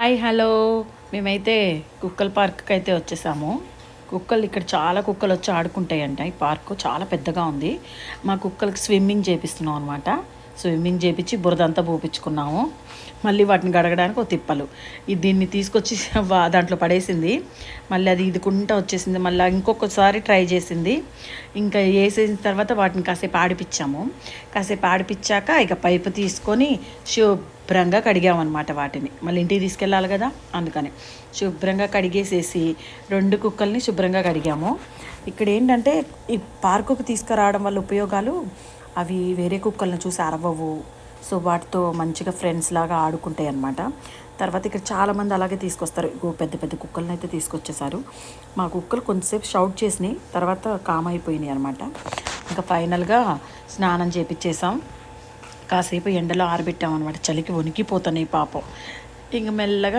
Hi hello మేమైతే కుక్కల పార్క్కి అయితే వచ్చేసాము. కుక్కలు ఇక్కడ చాలా కుక్కలు వచ్చి ఆడుకుంటాయంట. ఈ పార్కు చాలా పెద్దగా ఉంది. మా కుక్కలకి స్విమ్మింగ్ చేపిస్తున్నాం అనమాట. స్విమ్మింగ్ చేపించి బురదంతా పోపించుకున్నాము. మళ్ళీ వాటిని గడగడానికి ఒక తిప్పలు దీన్ని తీసుకొచ్చి దాంట్లో పడేసింది. మళ్ళీ అది ఇదుకుంటా వచ్చేసింది. మళ్ళీ ఇంకొకసారి ట్రై చేసింది. ఇంకా వేసేసిన తర్వాత వాటిని కాసేపు ఆడిపించాము. కాసేపు ఆడిపించాక ఇక పైపు తీసుకొని శుభ్రంగా కడిగామన్నమాట. వాటిని మళ్ళీ ఇంటికి తీసుకెళ్ళాలి కదా, అందుకని శుభ్రంగా కడిగేసేసి 2 కుక్కల్ని శుభ్రంగా కడిగాము. ఇక్కడ ఏంటంటే ఈ పార్కుకు తీసుకురావడం వల్ల ఉపయోగాలు, అవి వేరే కుక్కలను చూసి అరవవు. సో వాటితో మంచిగా ఫ్రెండ్స్ లాగా ఆడుకుంటాయి అన్నమాట. తర్వాత ఇక్కడ చాలామంది అలాగే తీసుకొస్తారు. పెద్ద పెద్ద కుక్కలను అయితే తీసుకొచ్చేసారు. మా కుక్కలు కొంచెంసేపు షౌట్ చేసినాయి, తర్వాత కామ్ అయిపోయినాయి అనమాట. ఇంకా ఫైనల్గా స్నానం చేపించేసాం. కాసేపు ఎండలో ఆరబెట్టామన్నమాట. చలికి వణికిపోతున్నాయి పాపం. ఇంక మెల్లగా